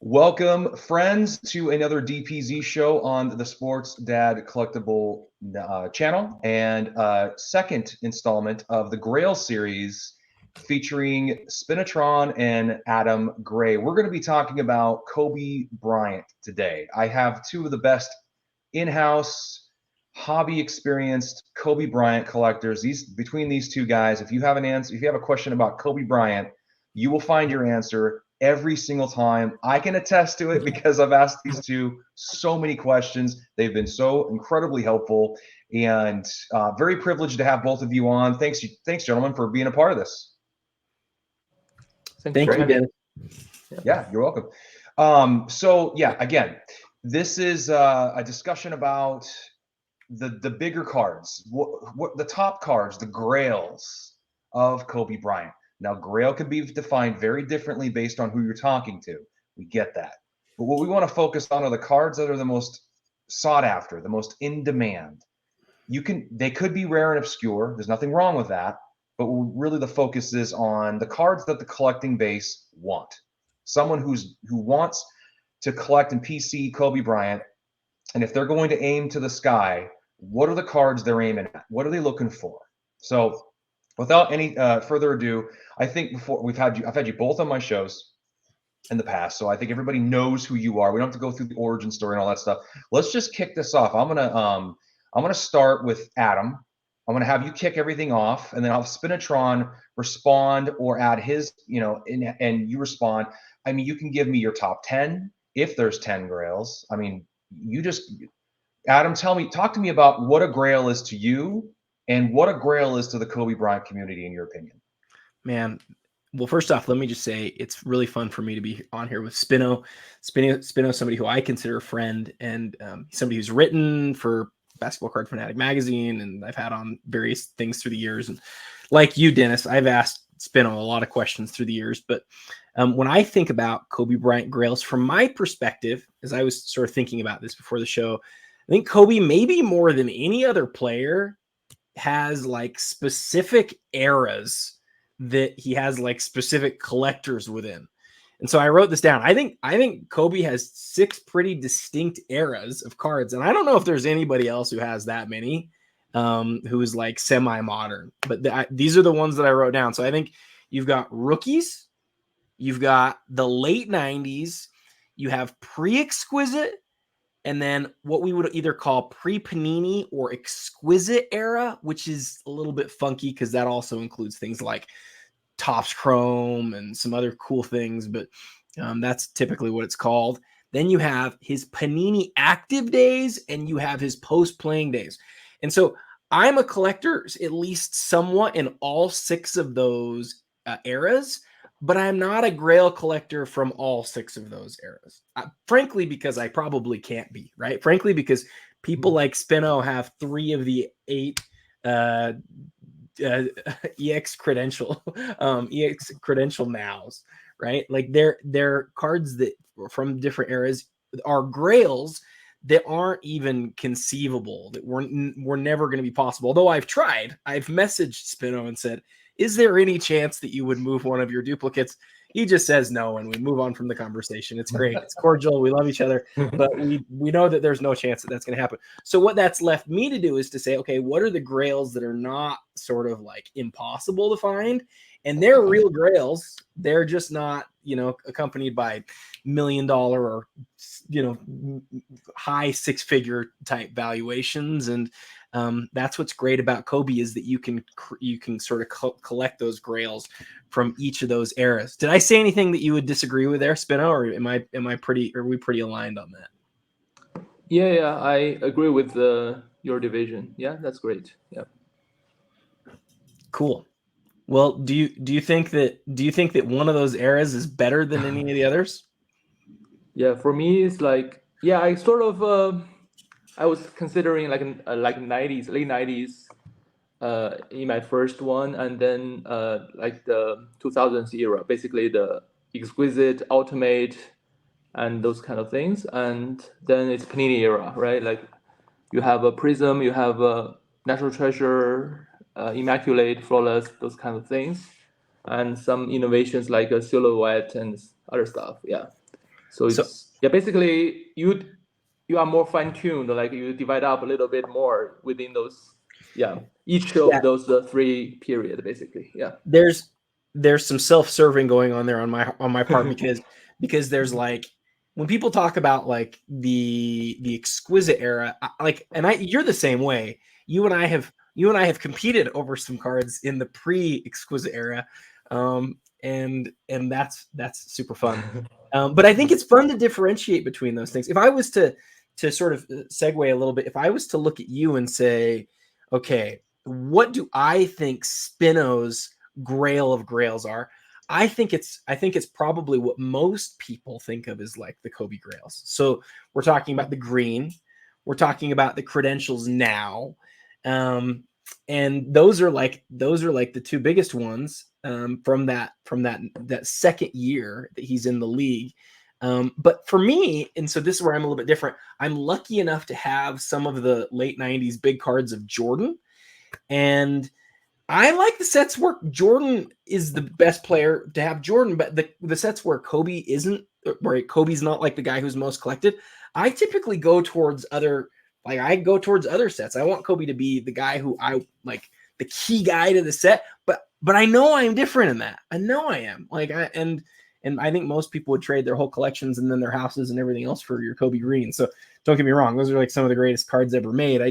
Welcome, friends, to another DPZ show on the Sports Dad Collectible channel, and second installment of the Grail Series featuring Spinotron and Adam Gray. We're going to be talking about Kobe Bryant today. I have two of the best in-house, hobby experienced Kobe Bryant collectors. Between these two guys, if you have a question about Kobe Bryant, you will find your answer every single time. I can attest to it because I've asked these two so many questions. They've been so incredibly helpful, and very privileged to have both of you on. Thanks, gentlemen, for being a part of this. Thank you, Dennis. Yeah, you're welcome. Again, this is a discussion about the bigger cards, what the top cards, the Grails of Kobe Bryant. Now, Grail can be defined very differently based on who you're talking to. We get that. But what we want to focus on are the cards that are the most sought after, the most in demand. They could be rare and obscure. There's nothing wrong with that. But really the focus is on the cards that the collecting base want. Someone who wants to collect and PC Kobe Bryant, and if they're going to aim to the sky, what are the cards they're aiming at? What are they looking for? So without any further ado, I think I've had you both on my shows in the past, so I think everybody knows who you are. We don't have to go through the origin story and all that stuff. Let's just kick this off. I'm gonna start with Adam. I'm gonna have you kick everything off, and then I'll have Spinotron respond or add his, and you respond. I mean, you can give me your top 10 if there's 10 Grails. I mean, Adam, talk to me about what a Grail is to you and what a Grail is to the Kobe Bryant community, in your opinion. Man, well, first off, let me just say it's really fun for me to be on here with Spino, somebody who I consider a friend, and somebody who's written for Basketball Card Fanatic magazine, and I've had on various things through the years. And like you, Dennis, I've asked Spino a lot of questions through the years. But when I think about Kobe Bryant Grails, from my perspective, as I was sort of thinking about this before the show, I think Kobe, maybe more than any other player, has like specific eras that he has like specific collectors within. And so I wrote this down. I think Kobe has 6 pretty distinct eras of cards. And I don't know if there's anybody else who has that many, who is like semi-modern, but these are the ones that I wrote down. So I think you've got rookies, you've got the late 90s, you have pre-exquisite, and then what we would either call pre-Panini or exquisite era, which is a little bit funky because that also includes things like Topps Chrome and some other cool things, but that's typically what it's called. Then you have his Panini active days and you have his post-playing days. And so I'm a collector at least somewhat in all 6 of those eras, but I'm not a Grail collector from all 6 of those eras. Frankly, because I probably can't be, right? Frankly, because people like Spino have 3 of the 8 EX credential nows, right? Like they're cards that from different eras are Grails that aren't even conceivable, that were never going to be possible. Although I've messaged Spino and said, is there any chance that you would move one of your duplicates? He just says no, and we move on from the conversation. It's great. It's cordial. We love each other, but we know that there's no chance that that's going to happen. So what that's left me to do is to say, okay, what are the Grails that are not sort of like impossible to find? And they're real Grails. They're just not, accompanied by $1 million or, high 6-figure type valuations. And that's what's great about Kobe is that you can sort of collect those Grails from each of those eras. Did I say anything that you would disagree with there, Spino, or are we pretty aligned on that? Yeah, I agree with your division. Yeah, that's great. Yeah. Cool. Well, do you think that one of those eras is better than any of the others? Yeah, for me it's like, yeah, I sort of I was considering like 90s, late 90s in my first one, and then like the 2000s era, basically the exquisite, ultimate, and those kind of things. And then it's Panini era, right? Like you have a Prism, you have a Natural Treasure, Immaculate, Flawless, those kind of things, and some innovations like a Silhouette and other stuff. Yeah. So it's basically you are more fine-tuned, like you divide up a little bit more within those each of those 3 period basically. There's some self-serving going on there on my part because there's like when people talk about like the exquisite era, you're the same way. You and I have competed over some cards in the pre-exquisite era, and that's super fun. But I think it's fun to differentiate between those things. If I was to sort of segue a little bit, if I was to look at you and say, okay, what do I think Spino's Grail of Grails are? I think it's probably what most people think of as like the Kobe Grails. So we're talking about the green, we're talking about the credentials now, and those are like the 2 biggest ones from that second year that he's in the league. But for me, and so this is where I'm a little bit different, I'm lucky enough to have some of the late 90s big cards of Jordan. And I like the sets where Jordan is the best player to have Jordan, but the sets where Kobe isn't, where Kobe's not like the guy who's most collected, I typically go towards other sets. I want Kobe to be the guy who I like, the key guy to the set, but I know I'm different in that. I know I am. And I think most people would trade their whole collections and then their houses and everything else for your Kobe Green. So don't get me wrong. Those are like some of the greatest cards ever made.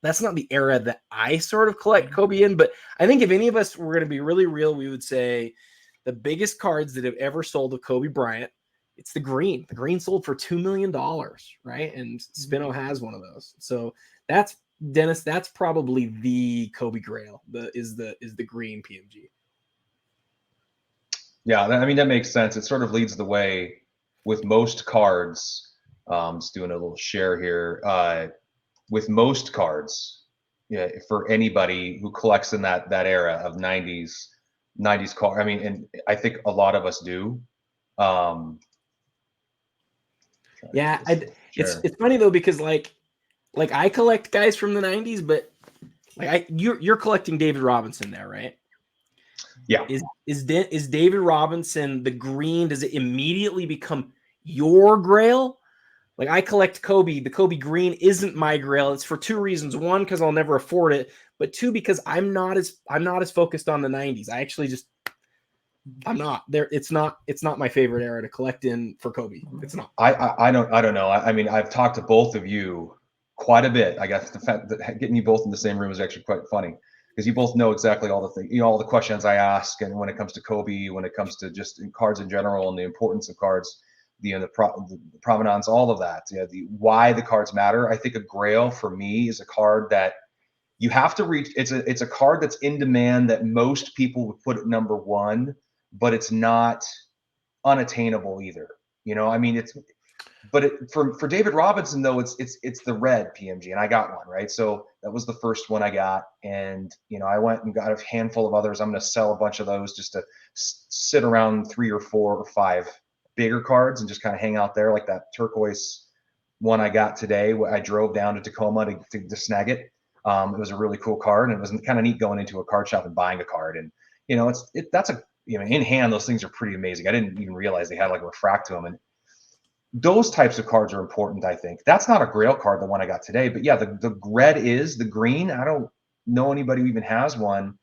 That's not the era that I sort of collect Kobe in. But I think if any of us were going to be really real, we would say the biggest cards that have ever sold of Kobe Bryant, it's the green. The green sold for $2 million, right? And Spino has one of those. So that's, Dennis, that's probably the Kobe Grail, is the green PMG. Yeah, I mean, that makes sense. It sort of leads the way with most cards. Just doing a little share here. With most cards, for anybody who collects in that era of 90s card, I mean, and I think a lot of us do. It's funny though, because like I collect guys from the 90s, but like you're collecting David Robinson there, right? Yeah. Is David Robinson the green? Does it immediately become your Grail? Like I collect Kobe. The Kobe Green isn't my Grail. It's for 2 reasons. 1, because I'll never afford it, but 2, because I'm not as focused on the 90s. I actually I'm not there. It's not my favorite era to collect in for Kobe. It's not. I don't know. I mean, I've talked to both of you quite a bit. I guess the fact that getting you both in the same room is actually quite funny, because you both know exactly all the things, all the questions I ask, and when it comes to Kobe, when it comes to just cards in general and the importance of cards, the provenance, all of that, the why the cards matter. I think a Grail for me is a card that you have to reach. It's a card that's in demand, that most people would put at number 1, but it's not unattainable either. I mean, for David Robinson though, it's the red PMG, and I got one, right? So that was the first one I got, and I went and got a handful of others. I'm going to sell a bunch of those just to sit around 3 or 4 or 5 bigger cards and just kind of hang out there, like that turquoise one I got today. I drove down to Tacoma to snag it. It was a really cool card, and it was kind of neat going into a card shop and buying a card. And that's a in hand, those things are pretty amazing. I didn't even realize they had like a refract to them, and those types of cards are important. I think that's not a Grail card, the one I got today, but yeah, the red is. The green, I don't know anybody who even has one.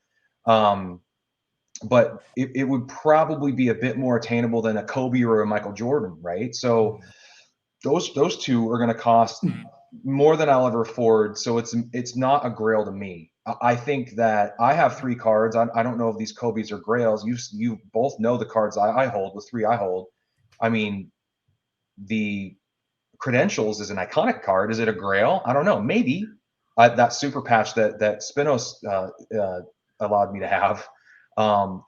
But it would probably be a bit more attainable than a Kobe or a Michael Jordan, right? So those 2 are going to cost more than I'll ever afford. So it's not a Grail to me. I think that I have 3 cards. I don't know if these Kobe's are Grails. You both know the cards I hold, the 3 I hold. I mean, the Credentials is an iconic card. Is it a Grail? I don't know. Maybe that super patch that Spinos allowed me to have.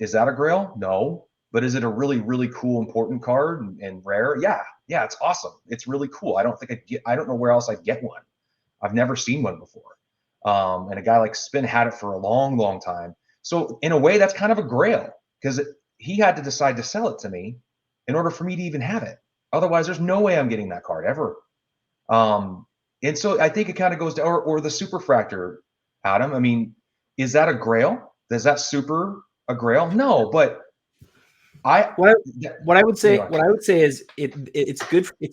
Is that a Grail? No. But is it a really, really cool, important card and rare? Yeah, it's awesome. It's really cool. I don't know where else I'd get one. I've never seen one before. And a guy like Spin had it for a long, long time. So in a way, that's kind of a Grail, because he had to decide to sell it to me in order for me to even have it. Otherwise, there's no way I'm getting that card ever. And so I think it kind of goes to, or the Superfractor, Adam. I mean, is that a Grail? Is that super a Grail? No, but What I would say is it's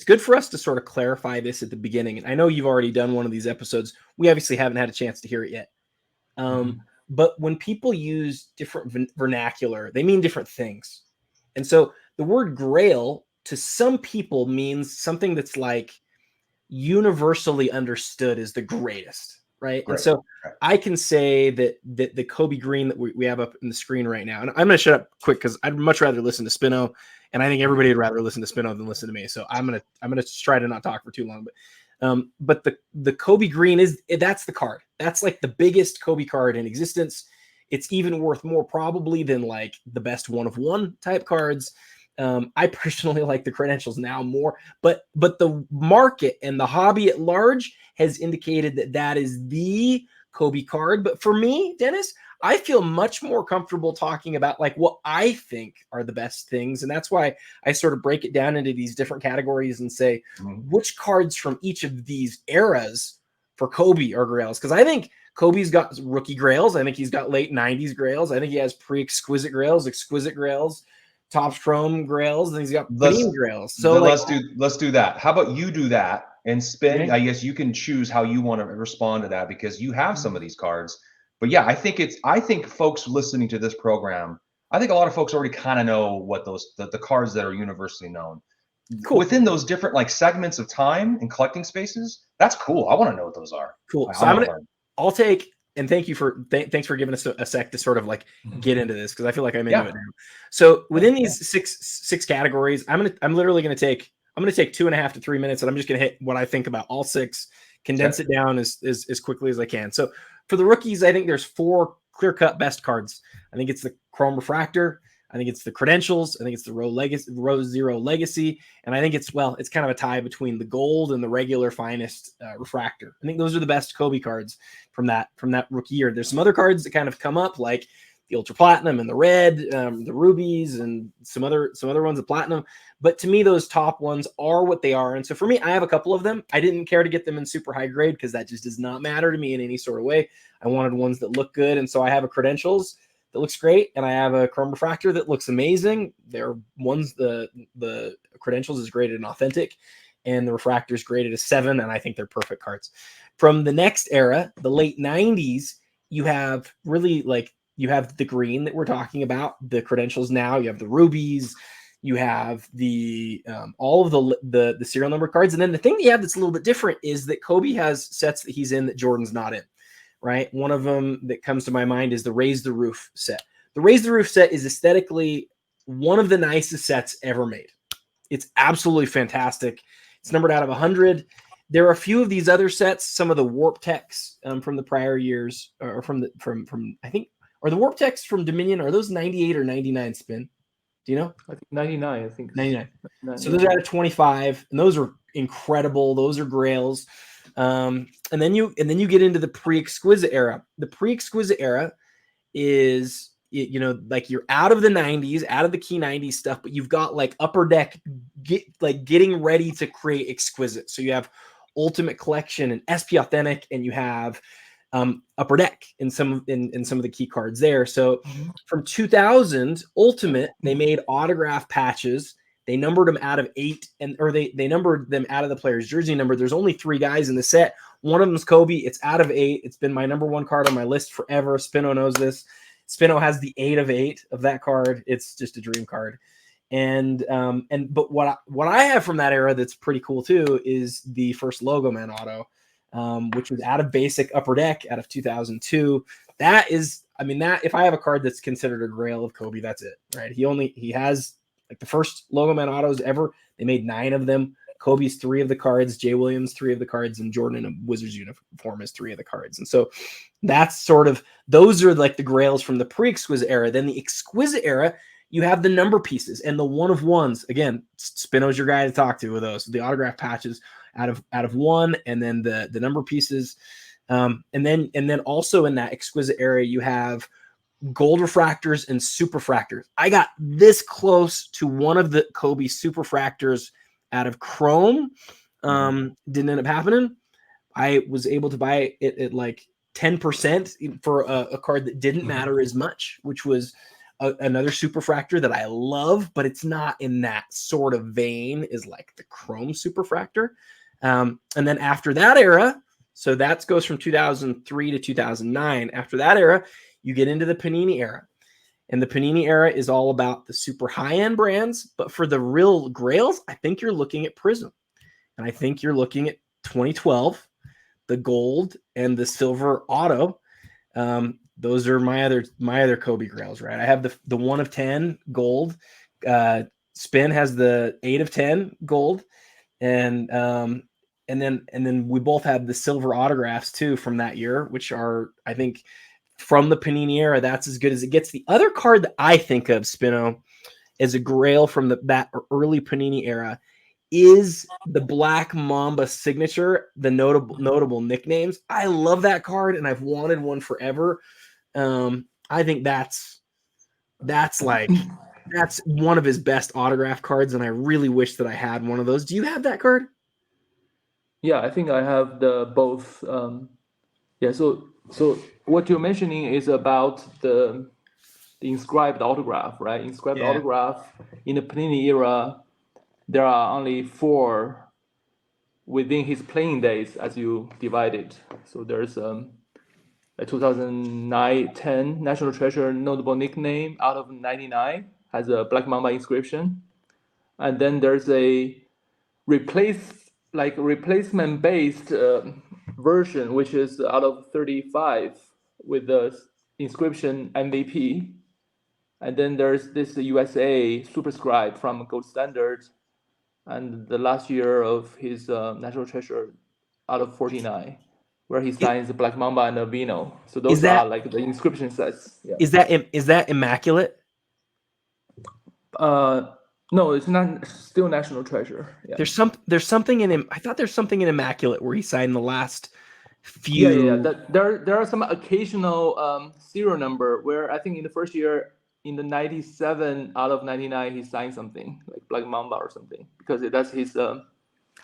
good for us to sort of clarify this at the beginning. And I know you've already done one of these episodes. We obviously haven't had a chance to hear it yet. But when people use different vernacular, they mean different things. And so the word Grail to some people means something that's like universally understood as the greatest, right? Great. And so I can say that the Kobe green that we have up in the screen right now, and I'm going to shut up quick because I'd much rather listen to Spino, and I think everybody would rather listen to Spino than listen to me. So I'm gonna try to not talk for too long. But the Kobe green that's the card. That's like the biggest Kobe card in existence. It's even worth more probably than like the best 1-of-1 type cards. I personally like the credentials now more, but the market and the hobby at large has indicated that is the Kobe card. But for me, Dennis, I feel much more comfortable talking about like what I think are the best things. And that's why I sort of break it down into these different categories and say which cards from each of these eras for Kobe are Grails. Because I think Kobe's got rookie Grails. I think he's got late 90s Grails. I think he has pre-exquisite Grails, exquisite Grails, Topps Chrome Grails, and he's got Panini Grails. So let's do that. How about you do that and spin? Okay. I guess you can choose how you want to respond to that because you have some of these cards. But yeah, I think folks listening to this program, I think a lot of folks already kind of know what the cards that are universally known. Cool. Within those different like segments of time and collecting spaces, that's cool. I want to know what those are. Cool. So I'll take. And thank you for thanks for giving us a sec to sort of like get into this because I feel like I'm into it now. So within these six categories, I'm literally gonna take 2.5 to 3 minutes, and I'm just gonna hit what I think about all six, condense it down as quickly as I can. So for the rookies, I think there's 4 clear-cut best cards. I think it's the Chrome Refractor. I think it's the Credentials. I think it's the Row Zero Legacy. And I think it's kind of a tie between the gold and the regular finest refractor. I think those are the best Kobe cards from that rookie year. There's some other cards that kind of come up like the Ultra Platinum and the Red, the Rubies, and some other ones of Platinum. But to me, those top ones are what they are. And so for me, I have a couple of them. I didn't care to get them in super high grade because that just does not matter to me in any sort of way. I wanted ones that look good. And so I have a Credentials that looks great, and I have a Chrome Refractor that looks amazing. They're ones the Credentials is graded an authentic, and the Refractor is graded a 7, and I think they're perfect cards. From the next era, the late 90s, you have the green that we're talking about, the Credentials now. You have the Rubies, you have the all of the serial number cards, and then the thing that you have that's a little bit different is that Kobe has sets that he's in that Jordan's not in. Right. One of them that comes to my mind is the Raise the Roof set. The Raise the Roof set is aesthetically one of the nicest sets ever made. It's absolutely fantastic. It's numbered out of 100. There are a few of these other sets, some of the Warp Techs from the prior years, or from I think, or the Warp Techs from Dominion. Are those 98 or 99 spin? Do you know? I think 99. I think 99. So those are out of 25, and those are incredible. Those are Grails. And then you get into the pre-exquisite era. The pre-exquisite era is, like you're out of the 90s, out of the key 90s stuff, but you've got like Upper Deck getting ready to create exquisite. So you have Ultimate Collection and SP Authentic, and you have Upper Deck in some of the key cards there. So from 2000 Ultimate, they made autograph patches. They numbered them out of 8, or they numbered them out of the player's jersey number. There's only 3 guys in the set. One of them is Kobe. It's out of 8. It's been my number 1 card on my list forever. Spino knows this. Spino has the 8 of 8 of that card. It's just a dream card. But what I have from that era that's pretty cool too is the first Logo Man auto, which was out of basic Upper Deck out of 2002. That is, that if I have a card that's considered a Grail of Kobe, that's it, right? He has like the first Logo Man autos ever. They made 9 of them. Kobe's 3 of the cards, Jay Williams 3 of the cards, and Jordan in a Wizards uniform is 3 of the cards. And so that's those are like the Grails from the pre-exquisite era. Then the exquisite era, you have the number pieces and the 1-of-1s. Again, Spino's your guy to talk to with those. The autograph patches out of 1, and then the number pieces. And then also in that exquisite era, you have gold refractors and superfractors. I got this close to one of the Kobe superfractors out of Chrome. Didn't end up happening. I was able to buy it at like 10% for a card that didn't matter as much, which was another superfractor that I love, but it's not in that sort of vein, is like the Chrome superfractor. And then after that era, so that goes from 2003 to 2009. After that era, you get into the Panini era. And the Panini era is all about the super high-end brands. But for the real Grails, I think you're looking at Prism. And I think you're looking at 2012, the gold and the silver auto. Those are my other Kobe Grails, right? I have the 1 of 10 gold. Spin has the 8 of 10 gold. And then we both have the silver autographs too from that year, which are, I think, from the Panini era, that's as good as it gets. The other card that I think of, Spino, as a Grail from that early Panini era is the Black Mamba signature, the notable nicknames. I love that card, and I've wanted one forever. I think that's one of his best autograph cards, and I really wish that I had one of those. Do you have that card? Yeah, I think I have the both. Yeah, so what you're mentioning is about the inscribed autograph, right? Inscribed autograph in the Panini era, there are only 4 within his playing days as you divide it. So there's a 2009-10 National Treasure notable nickname out of 99 has a Black Mamba inscription, and then there's a replacement based version which is out of 35 with the inscription MVP, and then there's this USA superscribe from Gold Standard, and the last year of his National Treasure out of 49, where he signs Black Mamba and Avino. So those are like the inscription sets. Yeah. Is that immaculate? No, it's not. Still National Treasure. Yeah. There's something in him. I thought there's something in Immaculate where he signed the last few. Yeah. There are some occasional serial number where I think in the first year, in the 97 out of 99, he signed something like Black Mamba or something, because that's his.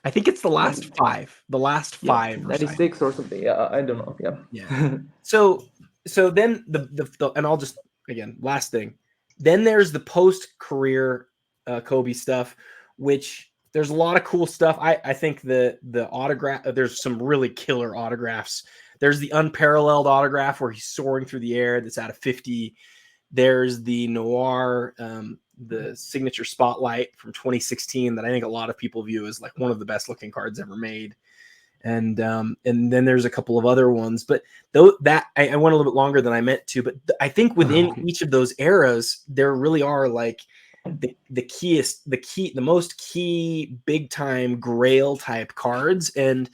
I think it's the last 5. The last 5. 96 or something. Yeah, I don't know. Yeah. Yeah. So then the and I'll just, again, last thing. Then there's the post-career Kobe stuff, which there's a lot of cool stuff. I think the autograph, there's some really killer autographs. There's the unparalleled autograph where he's soaring through the air that's out of 50. There's the Noir, the signature spotlight from 2016 that I think a lot of people view as like one of the best looking cards ever made. And then there's a couple of other ones, but though that I went a little bit longer than I meant to, but I think within each of those eras, there really are like the most key big time Grail type cards. And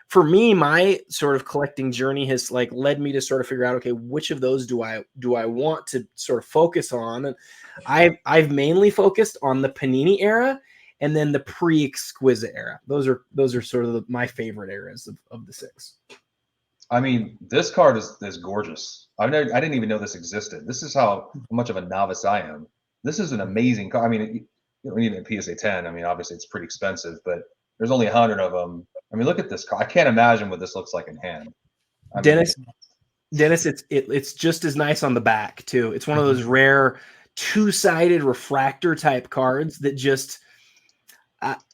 for me, my sort of collecting journey has like led me to sort of figure out, okay, which of those do I want to sort of focus on? And I've mainly focused on the Panini era and then the pre-exquisite era. Those are sort of my favorite eras of the 6. I mean, this card is gorgeous. I didn't even know this existed. This is how much of a novice I am. This is an amazing card. I mean, you don't need a PSA 10. I mean, obviously it's pretty expensive, but there's only 100 of them. I mean, look at this card. I can't imagine what this looks like in hand. Dennis, it's just as nice on the back too. It's one of those rare 2-sided refractor type cards that just.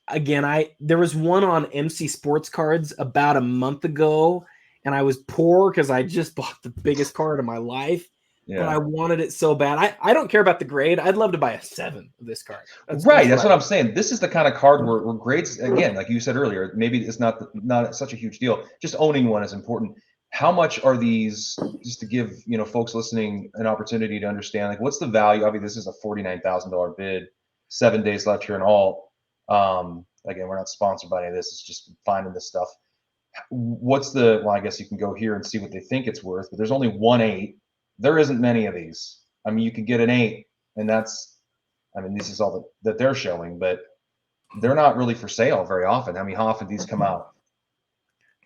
Again, there was one on MC Sports Cards about a month ago, and I was poor because I just bought the biggest card of my life. Yeah. But I wanted it so bad. I don't care about the grade. I'd love to buy a 7 of this card. That's what I'm saying. This is the kind of card where grades, again, like you said earlier, maybe it's not such a huge deal. Just owning one is important. How much are these, just to give folks listening an opportunity to understand, like what's the value? I mean, this is a $49,000 bid, 7 days left here in all. Again, we're not sponsored by any of this. It's just finding this stuff. Well, I guess you can go here and see what they think it's worth, but there's only 1 8. There isn't many of these. I mean, you could get an 8, and this is all that they're showing, but they're not really for sale very often. I mean, how often these come out?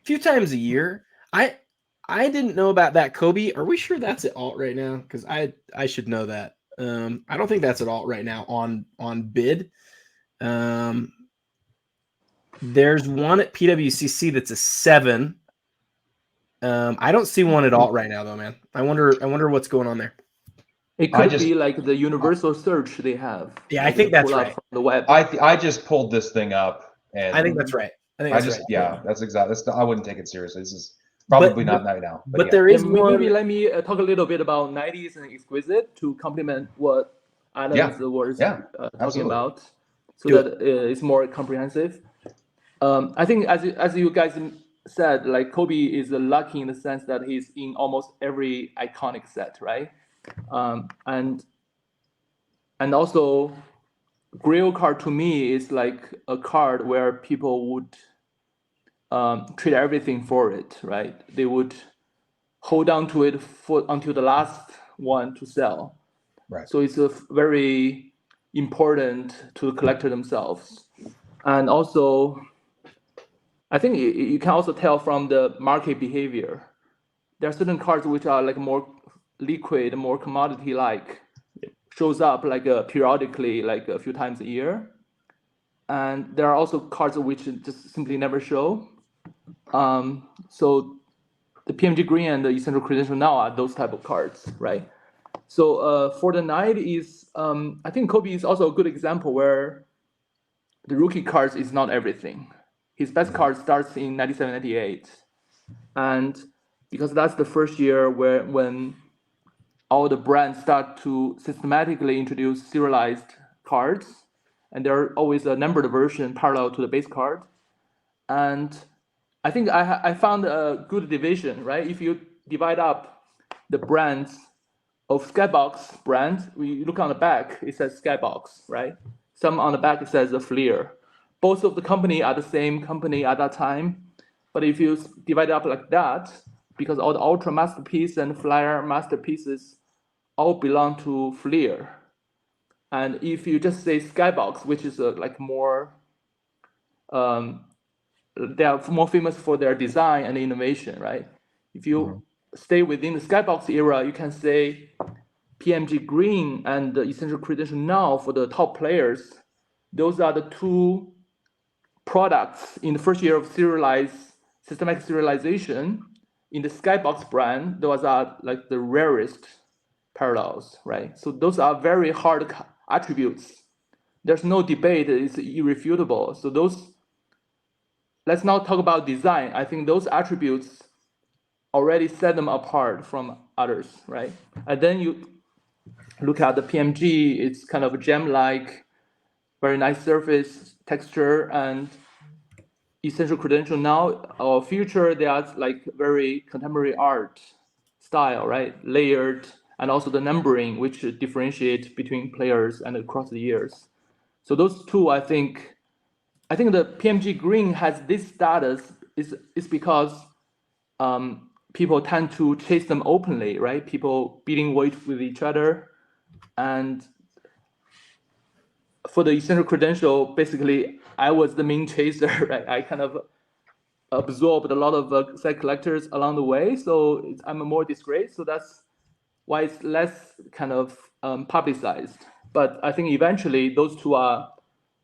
A few times a year. I didn't know about that, Kobe. Are we sure that's at alt right now? Because I should know that. I don't think that's at alt right now on bid. There's one at PWCC that's a 7. I don't see one at alt right now though, man. I wonder what's going on there. It could be like the universal search they have. Yeah, I think that's right. From the web. I just pulled this thing up, and I think that's right. That's exactly. I wouldn't take it seriously. This is probably not right now. But there is one. Maybe let me talk a little bit about 90s and Exquisite to complement what Adams was talking about, so that it's more comprehensive. I think as you guys said, like Kobe is lucky in the sense that he's in almost every iconic set, right? And also, Grail card to me is like a card where people would trade everything for it, right? They would hold on to it until the last one to sell. Right. So it's very important to the collector themselves. And also, I think you can also tell from the market behavior. There are certain cards which are like more liquid, more commodity-like, shows up like periodically, like a few times a year. And there are also cards which just simply never show. So the PMG Green and the Essential Credential now are those type of cards, right? So for the 90s, I think Kobe is also a good example where the rookie cards is not everything. His best card starts in 97, 98. And because that's the first year when all the brands start to systematically introduce serialized cards, and there are always a numbered version parallel to the base card. And I think I found a good division, right? If you divide up the brands of Skybox brand, we look on the back, it says Skybox, right? Some on the back, it says a Fleer. Both of the company are the same company at that time. But if you divide it up like that, because all the Ultra Masterpiece and Flyer Masterpieces all belong to Fleer. And if you just say Skybox, which is like more, they are more famous for their design and innovation, right? If you stay within the Skybox era, you can say PMG Green and the Essential Credential now for the top players. Those are the two products in the first year of systematic serialization. In the Skybox brand, those are like the rarest parallels, right? So those are very hard attributes. There's no debate, it's irrefutable. So those, let's not talk about design. I think those attributes already set them apart from others, right? And then you look at the PMG, it's kind of a gem-like, very nice surface texture, and Essential Credential now or future, they are like very contemporary art style, right? Layered, and also the numbering, which differentiate between players and across the years. So those two, I think the PMG Green has this status is because people tend to chase them openly, right? People beating weight with each other. And for the Essential Credential, basically, I was the main chaser, right? I kind of absorbed a lot of set collectors along the way, so I'm more disgraced. So that's why it's less kind of publicized. But I think eventually those two are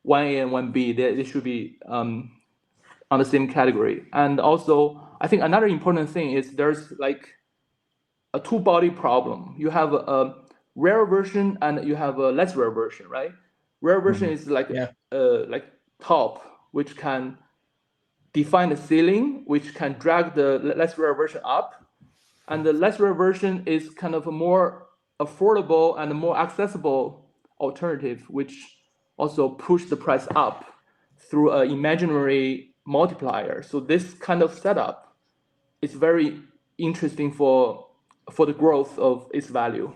1A and 1B. They should be on the same category. And also, I think another important thing is there's like a two-body problem. You have a rare version and you have a less rare version, right? Rare version is like top, which can define the ceiling, which can drag the less rare version up. And the less rare version is kind of a more affordable and a more accessible alternative, which also push the price up through an imaginary multiplier. So this kind of setup is very interesting for the growth of its value,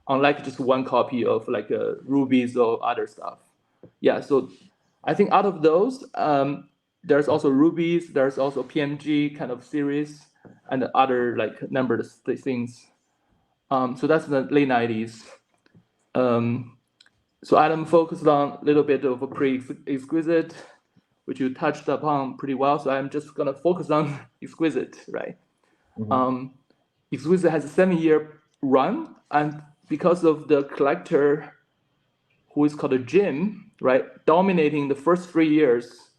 unlike just one copy of like rubies or other stuff. Yeah, so I think out of those, there's also rubies, there's also PMG kind of series, and other like numbered things. So that's the late 90s. So Adam focused on a little bit of a pre-exquisite, which you touched upon pretty well. So I'm just gonna focus on exquisite, right? Exquisite has a 7-year run, and because of the collector who is called a Jim, right, dominating the first 3 years,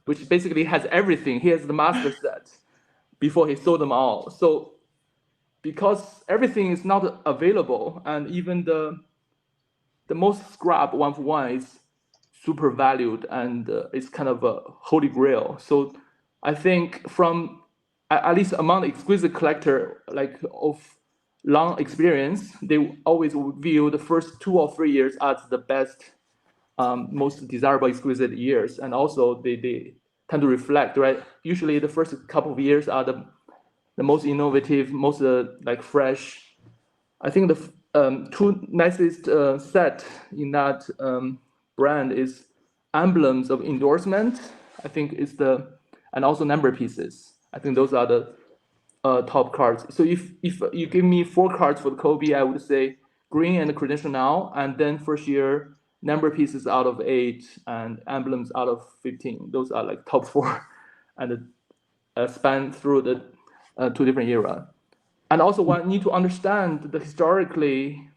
which basically has everything. He has the master set before he sold them all. So because everything is not available, and even the most scrap 1-for-1 is super valued, and it's kind of a holy grail. So I think from at least among the exquisite collector, like of long experience, they always view the first 2 or 3 years as the best, most desirable exquisite years, and also they tend to reflect, right? Usually the first couple of years are the most innovative, most like fresh. I think the two nicest set in that brand is emblems of endorsement. I think is and also number pieces. I think those are the top cards. So if you give me 4 cards for the Kobe, I would say green and credential now, and then first year number pieces out of 8 and emblems out of 15. Those are like top 4, and span through the 2 different era. And also one need to understand the historically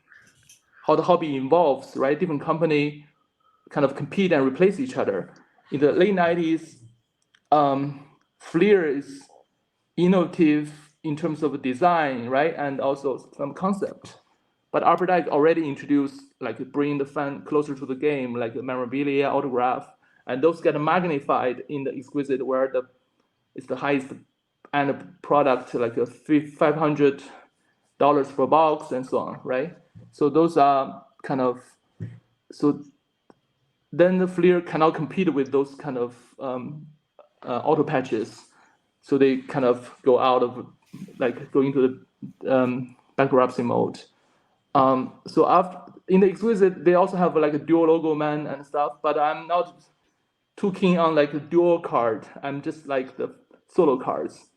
how the hobby evolves, right? Different company kind of compete and replace each other. In the late 90s, Fleer is innovative in terms of design, right? And also some concept. But Upper Deck already introduced, like bring the fan closer to the game, like memorabilia, autograph, and those get magnified in the exquisite, where it's the highest end product, like $500 per box and so on, right? So those are kind of, so then the Fleer cannot compete with those kind of auto patches. So they kind of go out of, like go into the bankruptcy mode. So after, in the exquisite, they also have like a dual logo man and stuff, but I'm not too keen on like a dual card. I'm just like the solo cards.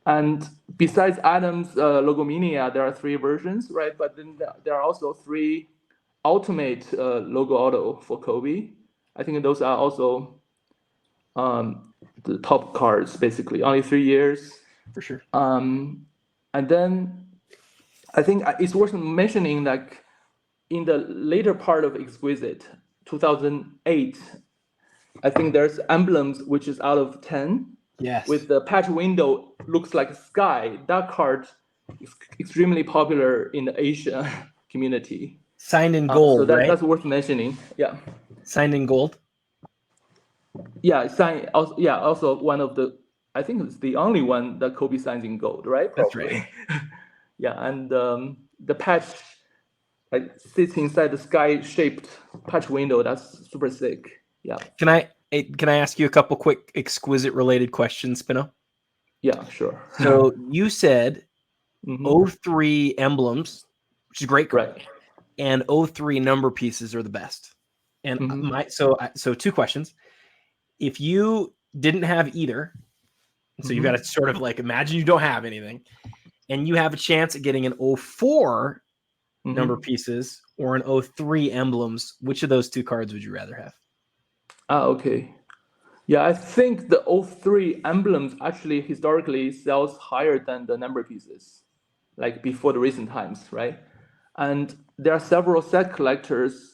And besides Adam's Logomania, there are 3 versions, right? But then there are also 3 ultimate logo auto for Kobe. I think those are also the top cards, basically. Only 3 years. For sure. And then I think it's worth mentioning, like in the later part of Exquisite, 2008, I think there's emblems, which is out of 10. Yes. With the patch window, looks like a sky. That card is extremely popular in the Asian community. Signed in gold, so right? That's worth mentioning. Yeah. Signed in gold. Yeah, also, yeah, also one of the, I think it's the only one that Kobe signs in gold, right? Probably. That's right. Yeah, and the patch like sits inside the sky-shaped patch window. That's super sick. Yeah. Can I ask you a couple quick exquisite related questions, Spino? Yeah, sure. So you said 03 emblems, which is a great card, right, and 03 number pieces are the best. And so 2 questions. If you didn't have either, so you've got to sort of like imagine you don't have anything, and you have a chance at getting an 04 number pieces or an 03 emblems, which of those 2 cards would you rather have? Okay. Yeah, I think the 03 emblems actually historically sells higher than the number pieces, like before the recent times, right? And there are several set collectors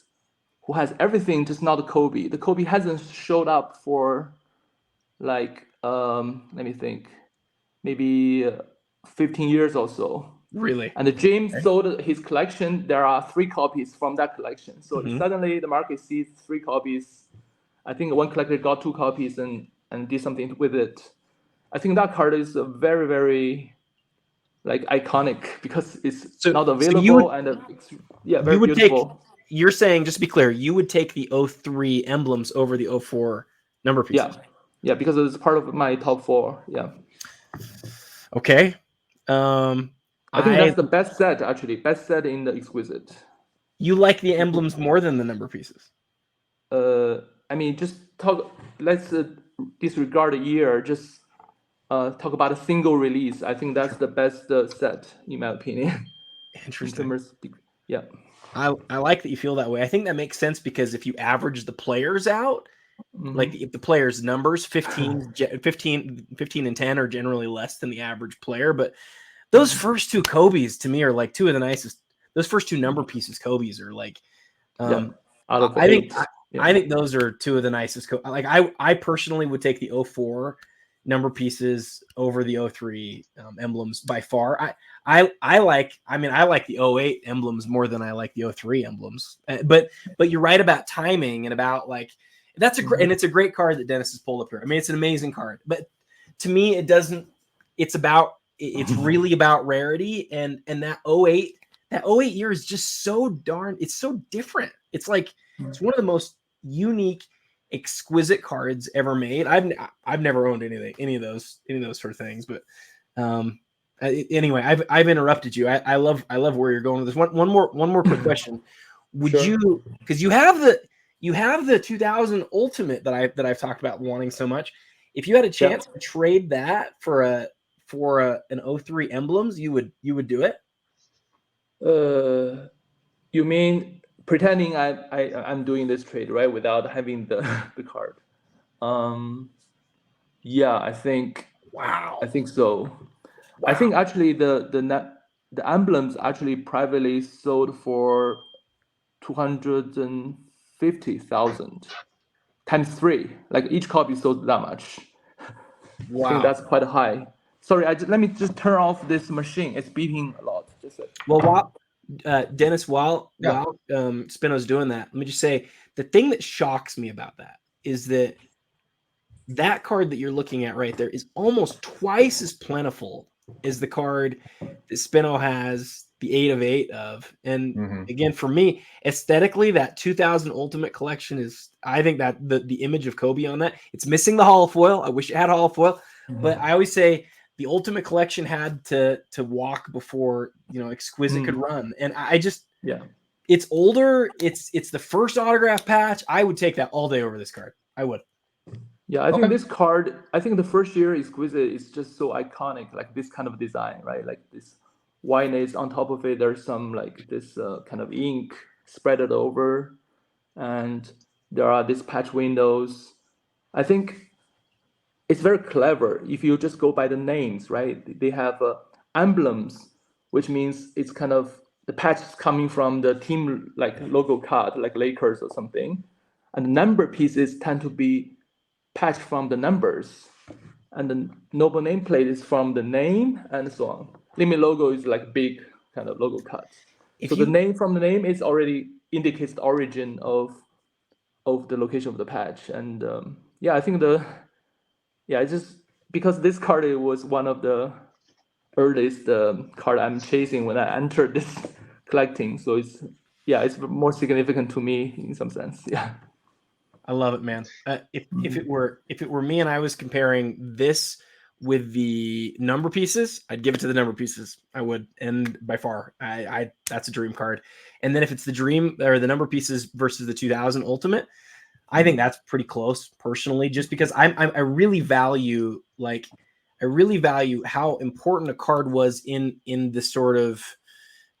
who has everything, just not the Kobe. The Kobe hasn't showed up for like, let me think, maybe 15 years or so. Really? And James sold his collection. There are 3 copies from that collection. So suddenly the market sees 3 copies. I think one collector got 2 copies and did something with it. I think that card is a very, very like iconic because it's not available very beautiful. You're saying, just to be clear, you would take the 03 emblems over the 04 number pieces. Yeah, because it's part of my top 4. Yeah. Okay. I think that's the best set, actually. Best set in the exquisite. You like the emblems more than the number pieces? I mean, just let's disregard a year, just talk about a single release. I think that's the best set, in my opinion. Interesting. Yeah. I like that you feel that way. I think that makes sense because if you average the players out, like if the players' numbers, 15 and 10 are generally less than the average player. But those first 2 Kobe's to me are like 2 of the nicest. Those first 2 number pieces Kobe's are like, out of I think those are 2 of the nicest. Like I personally would take the 04 number pieces over the 03 emblems by far. I like the 08 emblems more than I like the 03 emblems. But you're right about timing and about like that's a great and it's a great card that Dennis has pulled up here. I mean, it's an amazing card, but to me, it doesn't. It's really about rarity, and that 08 year is just so darn. It's so different. It's like it's one of the most unique, exquisite cards ever made. I've never owned any of those sort of things, but anyway, I've interrupted you. I love where you're going with this. One more quick question. Would you, because you have the 2000 Ultimate that I've talked about wanting so much. If you had a chance to trade that for an 03 emblems, you would do it? You mean pretending I'm doing this trade, right, without having the card? Yeah, I think. Wow. I think so. Wow. I think actually the emblems actually privately sold for 250,000 times 3. Like each copy sold that much. Wow. I think that's quite high. Sorry, let me just turn off this machine. It's beeping a lot. Well, Dennis, while Spino's doing that, let me just say the thing that shocks me about that is that card that you're looking at right there is almost twice as plentiful as the card that Spino has the 8 of 8 of. And again, for me, aesthetically, that 2000 Ultimate Collection is, I think that the image of Kobe on that, it's missing the holofoil. I wish it had holofoil, but I always say the Ultimate Collection had to walk before, Exquisite could run. And I just, it's older. It's the first autograph patch. I would take that all day over this card. I would. Yeah, I think this card, I think the first year Exquisite is just so iconic, like this kind of design, right? Like this whiteness on top of it. There's some like this kind of ink spread it over, and there are these patch windows. I think it's very clever if you just go by the names, right? They have emblems, which means it's kind of the patch is coming from the team like logo card, like Lakers or something, and the number pieces tend to be patched from the numbers, and the noble nameplate is from the name, and so on. Limit logo is like big kind of logo cuts. So the name from the name is already indicates the origin of the location of the patch. And I think it's just because this card was one of the earliest card I'm chasing when I entered this collecting. So it's more significant to me in some sense. Yeah. I love it, man. If it were me and I was comparing this with the number pieces, I'd give it to the number pieces. I would, and by far, I that's a dream card. And then if it's the dream or the number pieces versus the 2000 Ultimate, I think that's pretty close personally, just because I really value how important a card was in the sort of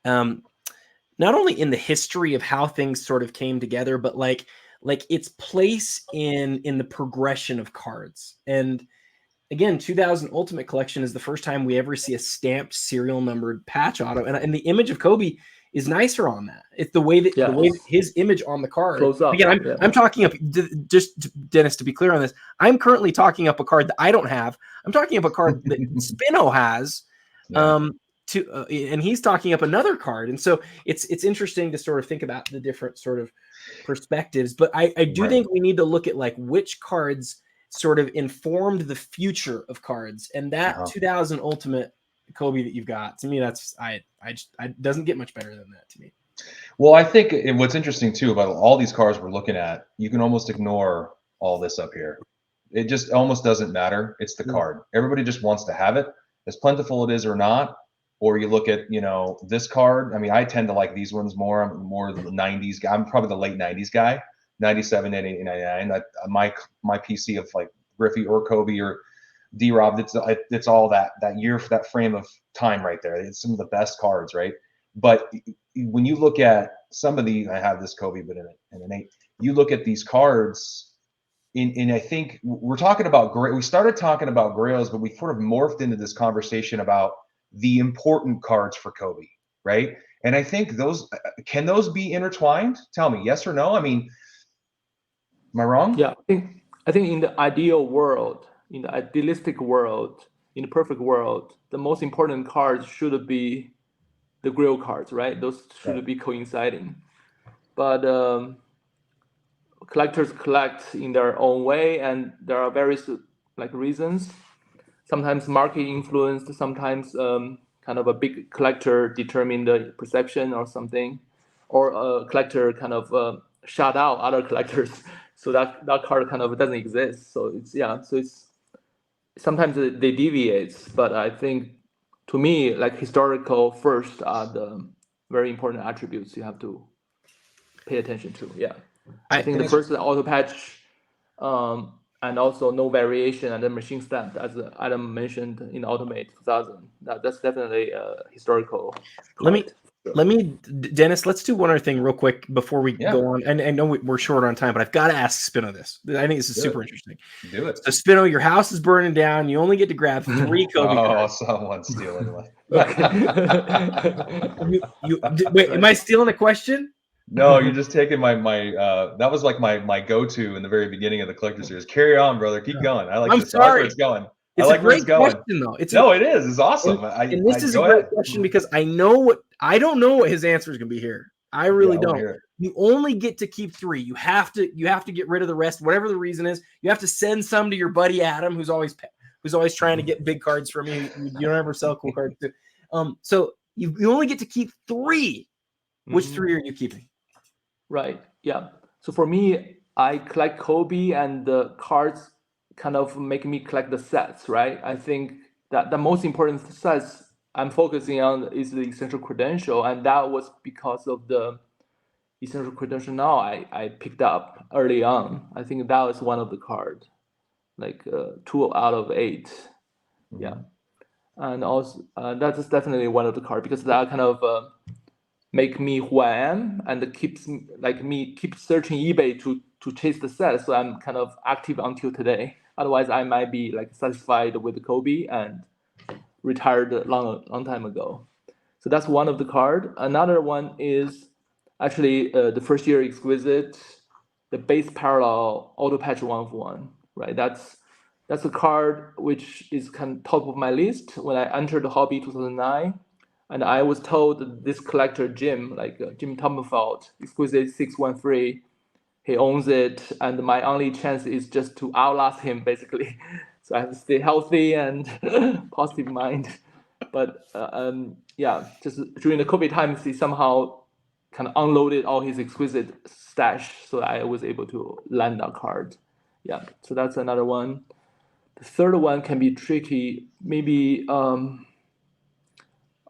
not only in the history of how things sort of came together, but like its place in the progression of cards. And again, 2000 Ultimate Collection is the first time we ever see a stamped serial numbered patch auto, and the image of Kobe is nicer on that. It's the way that his image on the card. Close up. Again, I'm talking up, just Dennis, to be clear on this, I'm currently talking up a card that I don't have. I'm talking up a card that Spino has. And he's talking up another card, and so it's interesting to sort of think about the different sort of perspectives. But I do think we need to look at like which cards sort of informed the future of cards, and that 2000 Ultimate Kobe that you've got, to me, that's I doesn't get much better than that to me. Well, I think what's interesting too about all these cards we're looking at, you can almost ignore all this up here. It just almost doesn't matter. It's the card. Everybody just wants to have it, as plentiful it is or not. Or you look at, this card. I mean, I tend to like these ones more. I'm more the 90s guy. I'm probably the late 90s guy, 97, 88, 99. My PC of like Griffey or Kobe or D-Rob, it's all that year, for that frame of time right there. It's some of the best cards, right? But when you look at some of these, I have this Kobe, but in an 8, you look at these cards, and I think we're talking about, we started talking about Grails, but we sort of morphed into this conversation about the important cards for Kobe, right? And I think can those be intertwined? Tell me, yes or no? I mean, am I wrong? Yeah, I think in the ideal world, in the idealistic world, in the perfect world, the most important cards should be the Grail cards, right? Those should be coinciding. But collectors collect in their own way, and there are various like reasons. Sometimes market influenced, sometimes kind of a big collector determine the perception or something, or a collector kind of shut out other collectors, so that card kind of doesn't exist. So it's sometimes they deviates, but I think to me, like historical first are the very important attributes you have to pay attention to. Yeah, I think the first is auto patch, and also no variation, and then machine stamped, as Adam mentioned in Automate 2000. That's definitely a historical card. Let me, Dennis, let's do one other thing real quick before we go on. And I know we're short on time, but I've got to ask Spino this. I think this is super interesting. Do it. So, Spino, your house is burning down. You only get to grab 3 Kobe cards. Someone's stealing one. Wait, am I stealing a question? No, you're just taking my that was like my go-to in the very beginning of the collector series. Carry on, brother. Keep going. I like this. Sorry. I like where it's going. It's I like a where it's great going. question, though. It is. It's awesome. And this is a great question because I don't know what his answer is going to be here. I really don't. You only get to keep 3. You have to get rid of the rest, whatever the reason is. You have to send some to your buddy Adam, who's always trying to get big cards from you. You don't ever sell cool cards too. So you only get to keep 3. Which 3 are you keeping? Right. Yeah. So for me, I collect Kobe, and the cards kind of make me collect the sets, right? I think that the most important sets I'm focusing on is the essential credential, and that was because of the essential credential now I picked up early on. I think that was one of the cards, like 2 out of 8. Yeah. And also that is definitely one of the cards because that kind of make me who I am, and keeps keep searching eBay to chase the set. So I'm kind of active until today. Otherwise, I might be like satisfied with the Kobe and retired a long time ago. So that's one of the card. Another one is actually the first year exquisite, the base parallel auto patch 1 of 1. Right. That's a card which is kind of top of my list when I entered the hobby 2009. And I was told that this collector, Jim Tommenfeld, Exquisite 613, he owns it, and my only chance is just to outlast him, basically. So I have to stay healthy and positive mind. But just during the COVID times, he somehow kind of unloaded all his Exquisite stash, so I was able to land that card. Yeah, so that's another one. The third one can be tricky. Maybe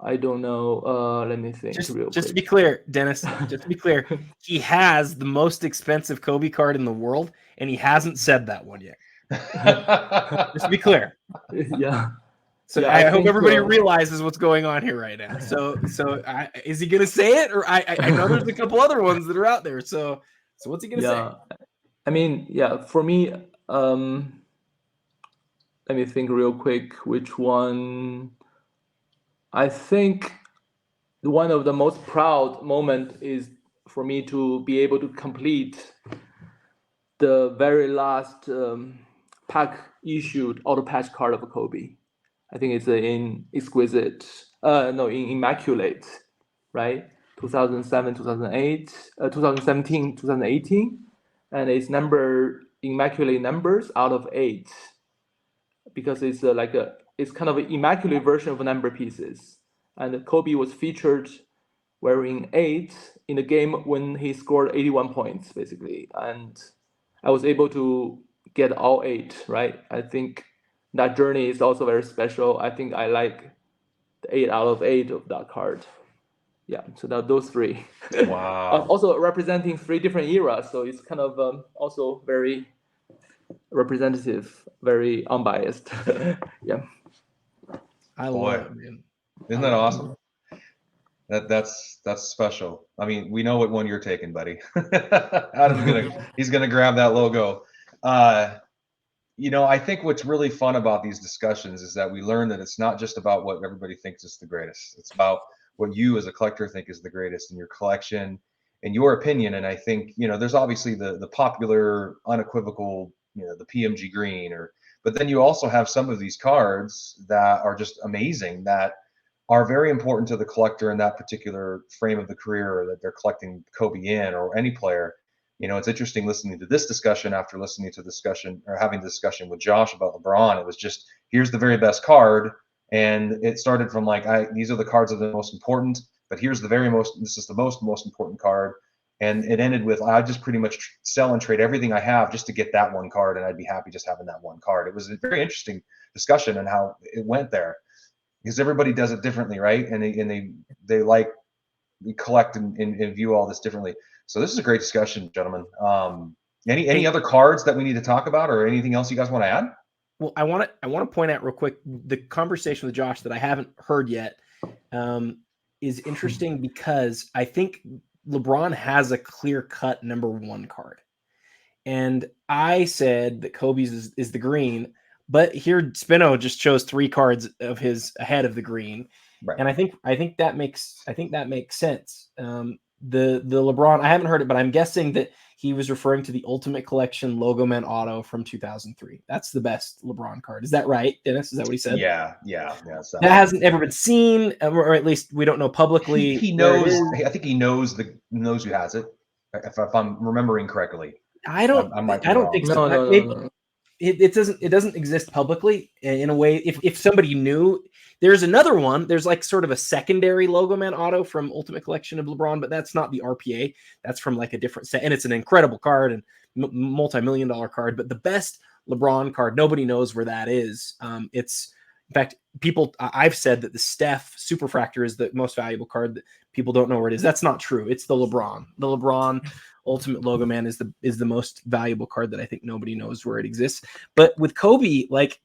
I don't know. Let me think. Just quick. to be clear, Dennis. Just to be clear, he has the most expensive Kobe card in the world, and he hasn't said that one yet. Just to be clear. Yeah. So I hope everybody realizes what's going on here right now. So is he gonna say it, or I know there's a couple other ones that are out there. So what's he gonna say? I mean, for me, let me think real quick. Which one? I think one of the most proud moment is for me to be able to complete the very last pack issued auto patch card of a Kobe. I think it's in Exquisite, in Immaculate, right? 2007, 2008, 2017, 2018, and it's Immaculate numbers out of 8, because it's it's kind of an immaculate version of number pieces. And Kobe was featured wearing 8 in the game when he scored 81 points, basically. And I was able to get all 8, right? I think that journey is also very special. I think I like the 8 out of 8 of that card. Yeah, so those 3. Wow. Also representing 3 different eras, so it's kind of also very representative, very unbiased. Yeah. I love it, man. Isn't that awesome? That's special. I mean, we know what one you're taking, buddy. Adam's he's gonna grab that logo. I think what's really fun about these discussions is that we learn that it's not just about what everybody thinks is the greatest. It's about what you as a collector think is the greatest in your collection, in your opinion. And I think, there's obviously the popular, unequivocal, the PMG green or But then you also have some of these cards that are just amazing, that are very important to the collector in that particular frame of the career that they're collecting Kobe in, or any player. It's interesting listening to this discussion after listening to the discussion, or having the discussion with Josh about LeBron. It was just, here's the very best card. And it started from like, these are the cards that are the most important, but here's this is the most important card. And it ended with, I just pretty much sell and trade everything I have just to get that one card, and I'd be happy just having that one card. It was a very interesting discussion on how it went there, because everybody does it differently, right? And they like, we collect and view all this differently. So this is a great discussion, gentlemen. Any other cards that we need to talk about, or anything else you guys want to add? Well, I want to point out real quick, the conversation with Josh that I haven't heard yet is interesting, because I think LeBron has a clear-cut number one card. And I said that Kobe's is the green, but here Spino just chose 3 cards of his ahead of the green. Right. And I think that makes sense. The LeBron, I haven't heard it, but I'm guessing that he was referring to the Ultimate Collection Logo Man Auto from 2003. That's the best LeBron card. Is that right, Dennis? Is that what he said? Yeah. That hasn't ever been seen, or at least we don't know publicly. He knows. I think he knows who has it. If I'm remembering correctly. I don't think so. No. It doesn't exist publicly in a way. If somebody knew, there's another one. There's like sort of a secondary Logo Man Auto from Ultimate Collection of LeBron, but that's not the RPA. That's from like a different set, and it's an incredible card and multi-million-dollar card. But the best LeBron card, nobody knows where that is. It's, in fact, I've said that the Steph Superfractor is the most valuable card that people don't know where it is. That's not true. It's the LeBron. The LeBron Ultimate Logo Man is the most valuable card that I think nobody knows where it exists. But with Kobe, like,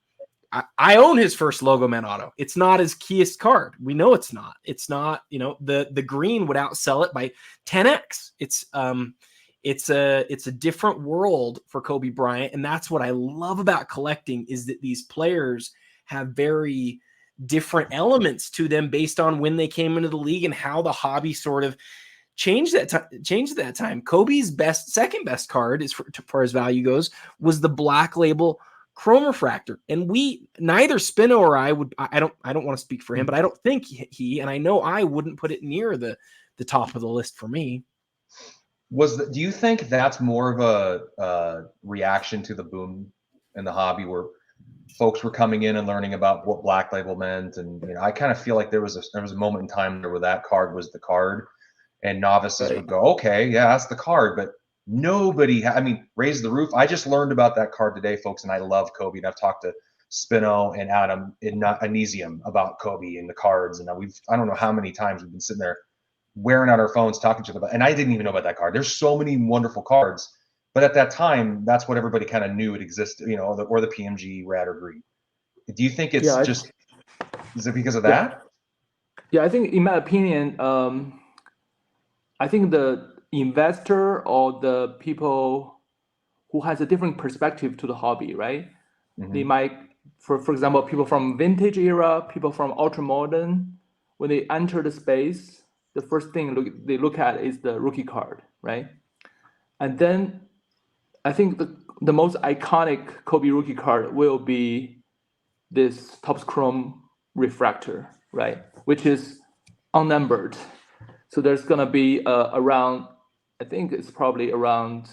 I own his first Logo Man Auto. It's not his keyest card. We know it's not. It's not. The green would outsell it by 10x. It's a different world for Kobe Bryant, and that's what I love about collecting, is that these players have very different elements to them based on when they came into the league and how the hobby sort of changed that time. Kobe's second best card, as far as value goes, was the Black Label Chrome Refractor, and neither Spino or I would. I don't want to speak for him, but I don't think he, and I know I wouldn't put it near the top of the list for me. Do you think that's more of a reaction to the boom in the hobby, where folks were coming in and learning about what Black Label meant? And I kind of feel like there was a moment in time where that card was the card, and novices would go, okay, yeah, that's the card, but nobody, Raise the Roof. I just learned about that card today, folks, and I love Kobe. And I've talked to Spino and Adam in Anesium about Kobe and the cards, and I don't know how many times we've been sitting there wearing out our phones talking to each other about, and I didn't even know about that card. There's so many wonderful cards, but at that time, that's what everybody kind of knew it existed, or the PMG red or green. Do you think it's is it because of that? Yeah, I think, in my opinion, I think the investor or the people who has a different perspective to the hobby, right? Mm-hmm. They might, for example, people from vintage era, people from ultra modern, when they enter the space, the first thing they look at is the rookie card, right? And then I think the most iconic Kobe rookie card will be this Topps Chrome Refractor, right? Which is unnumbered. So there's going to be around, I think it's probably around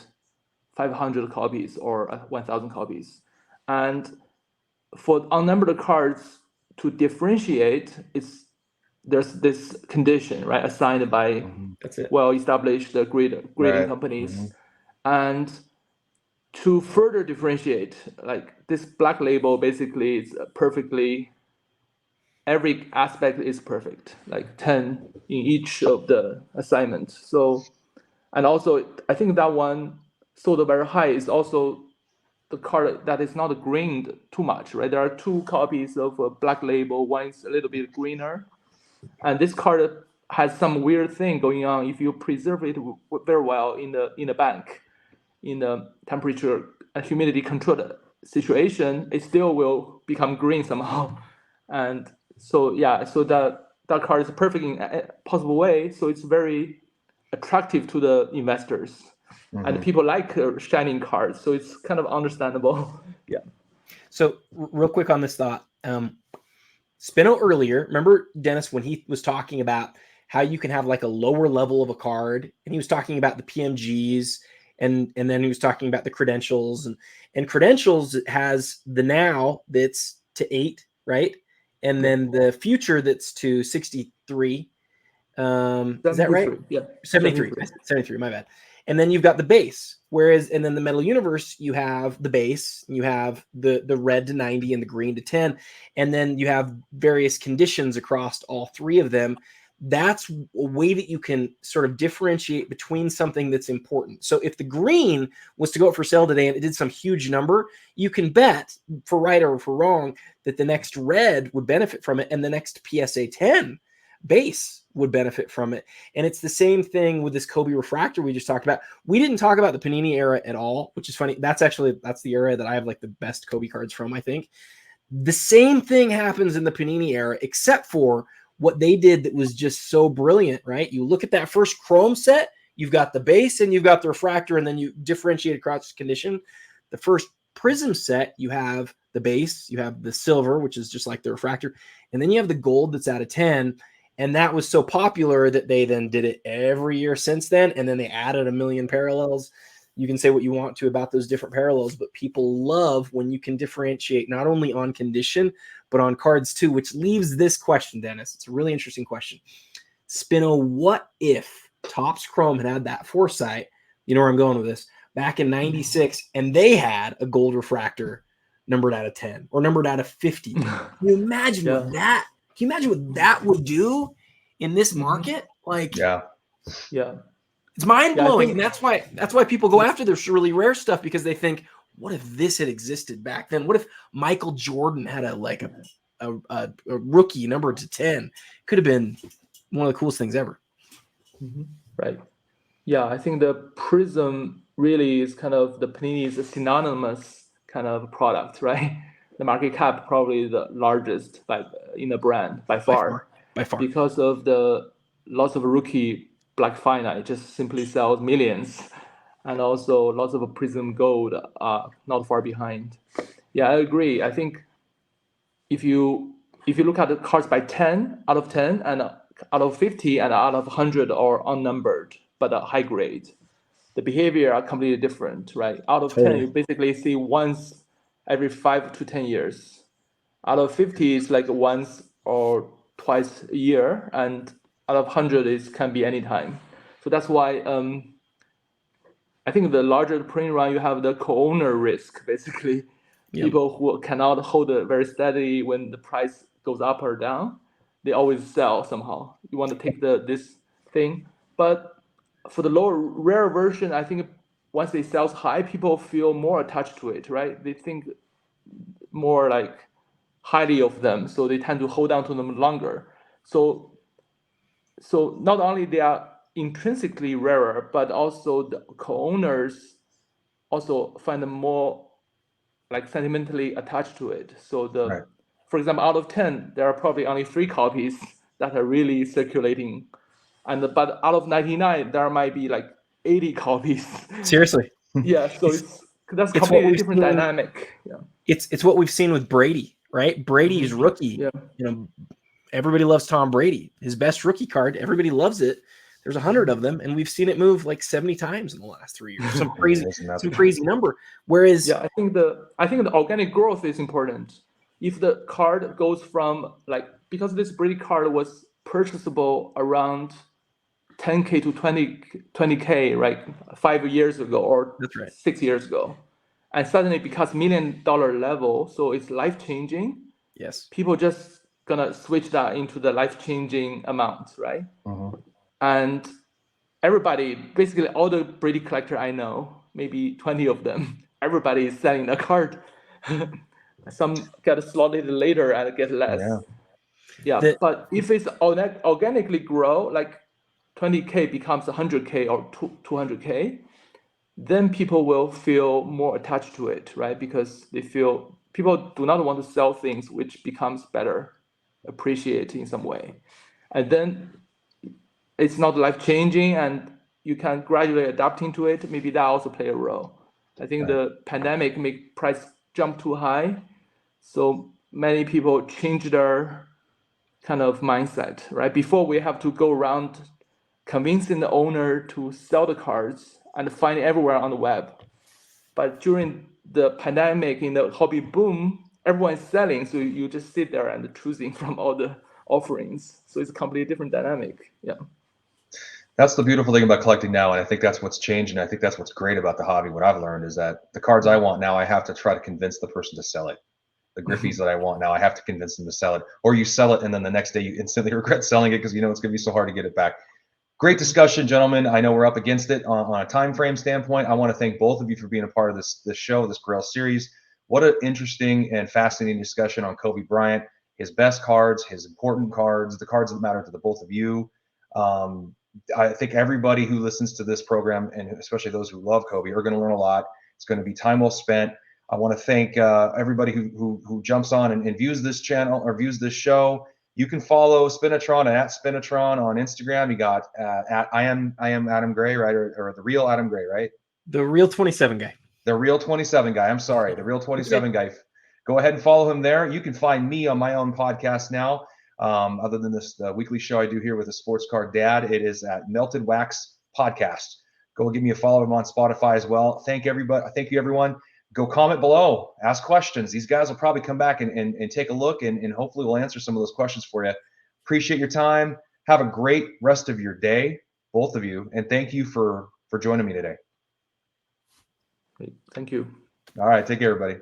500 copies or 1,000 copies. And for unnumbered cards to differentiate, there's this condition, right, assigned by well-established grading companies. Mm-hmm. And to further differentiate, like this Black Label basically is perfectly, every aspect is perfect, like 10 in each of the assignments. So, and also I think that one sold very high is also the card that is not greened too much, right? There are 2 copies of a Black Label, one is a little bit greener. And this card has some weird thing going on. If you preserve it very well in the bank, in the temperature and humidity controlled situation, it still will become green somehow. And so that card is perfect in a possible way. So it's very attractive to the investors, mm-hmm. and people like shining cards. So it's kind of understandable. Yeah. So real quick on this thought, Spino earlier, remember Dennis, when he was talking about how you can have like a lower level of a card, and he was talking about the PMGs, and then he was talking about the credentials, and credentials has the now that's to 8, right? And then the future that's to 63. Is that right? Yeah. 73. 73, my bad. And then you've got the base. Whereas, and then the Metal Universe, you have the base, you have the red to 90 and the green to 10. And then you have various conditions across all three of them. That's a way that you can sort of differentiate between something that's important. So if the green was to go up for sale today and it did some huge number, you can bet, for right or for wrong, that the next red would benefit from it, and the next PSA 10 base would benefit from it. And it's the same thing with this Kobe refractor we just talked about. We didn't talk about the Panini era at all, which is funny. That's the era that I have like the best Kobe cards from, I think. The same thing happens in the Panini era, except for what they did that was just so brilliant, right? You look at that first Chrome set, you've got the base and you've got the refractor, and then you differentiate across condition. The first Prism set, you have the base, you have the silver, which is just like the refractor, and then you have the gold that's out of 10. And that was so popular that they then did it every year since then. And then they added a million parallels. You can say what you want to about those different parallels, but people love when you can differentiate not only on condition, but on cards too, which leaves this question, Dennis. It's a really interesting question. Spino, what if Topps Chrome had that foresight? You know where I'm going with this. Back in 96, and they had a gold refractor numbered out of 10 or numbered out of 50. Can you imagine what that? Can you imagine what that would do in this market? Like, yeah, it's mind blowing, and that's why people go after this really rare stuff, because they think, what if this had existed back then? What if Michael Jordan had a rookie numbered to 10? Could have been one of the coolest things ever. Right. Yeah, I think the Prism really is kind of the Panini's synonymous kind of product, right? The market cap probably the largest in the brand by far. Because of the lots of rookie Black Finite just simply sells millions, and also lots of Prism Gold are not far behind. Yeah, I agree. I think if you look at the cards by 10 out of 10 and out of 50 and out of 100 or unnumbered but a high grade, the behavior are completely different, right? Out of 10, you basically see once every 5 to 10 years. Out of 50 is like once or twice a year, and out of 100 is can be anytime. So that's why I think the larger the print run, you have the co-owner risk, basically. Yep. People who cannot hold it very steady when the price goes up or down, they always sell somehow. You want to take this thing, but for the lower rare version, I think once they sell high, people feel more attached to it, right? They think more like highly of them, so they tend to hold on to them longer. So not only they are intrinsically rarer, but also the co-owners also find them more like sentimentally attached to it. So for example, out of 10, there are probably only 3 copies that are really circulating, but out of 99, there might be like 80 copies. Seriously. Yeah, so that's completely different dynamic. Yeah. It's what we've seen with Brady, right? Brady's rookie. Yeah. You know, everybody loves Tom Brady. His best rookie card, everybody loves it. There's 100 of them, and we've seen it move like 70 times in the last 3 years. Some crazy number. Whereas, I think the organic growth is important. If the card goes from because this Brady card was purchasable around 10K to 20K, right, 5 years ago or 6 years ago, and suddenly it becomes $1 million level, so it's life-changing. Yes, people just gonna switch that into the life-changing amount, right? And everybody, basically all the Brady collector I know, maybe 20 of them, everybody is selling the card. Some get slotted later and get less. But if it's organically grow, like 20K becomes 100K or 200K, then people will feel more attached to it, right? Because they feel people do not want to sell things which becomes better, appreciate in some way. And then it's not life-changing and you can gradually adapt into it. Maybe that also play a role. I think the pandemic make price jump too high. So many people change their kind of mindset, right? Before we have to go around convincing the owner to sell the cards and find it everywhere on the web. But during the pandemic, in the hobby boom, everyone is selling, so you just sit there and choosing from all the offerings. So it's a completely different dynamic. Yeah. That's the beautiful thing about collecting now, and I think that's what's changed, and I think that's what's great about the hobby. What I've learned is that the cards I want now, I have to try to convince the person to sell it. The Griffies that I want now, I have to convince them to sell it. Or you sell it, and then the next day you instantly regret selling it because you know it's going to be so hard to get it back. Great discussion, gentlemen. I know we're up against it on a time frame standpoint. I want to thank both of you for being a part of this show, this Grail Series. What an interesting and fascinating discussion on Kobe Bryant, his best cards, his important cards, the cards that matter to the both of you. I think everybody who listens to this program, and especially those who love Kobe, are going to learn a lot. It's going to be time well spent. I want to thank everybody who jumps on and views this channel or views this show. You can follow Spinotron at Spinotron on Instagram. You got at I am Adam Gray, right? Or the real Adam Gray, right? The real 27 guy. The real 27 guy. I'm sorry, the real 27 guy. Go ahead and follow him there. You can find me on my own podcast now. Other than this weekly show I do here with the Sports Card Dad, it is at Melted Wax Podcast. Go give me a follow. I'm on Spotify as well. Thank everybody. Thank you, everyone. Go comment below. Ask questions. These guys will probably come back and take a look, and hopefully we'll answer some of those questions for you. Appreciate your time. Have a great rest of your day, both of you, and thank you for joining me today. Thank you. All right. Take care, everybody.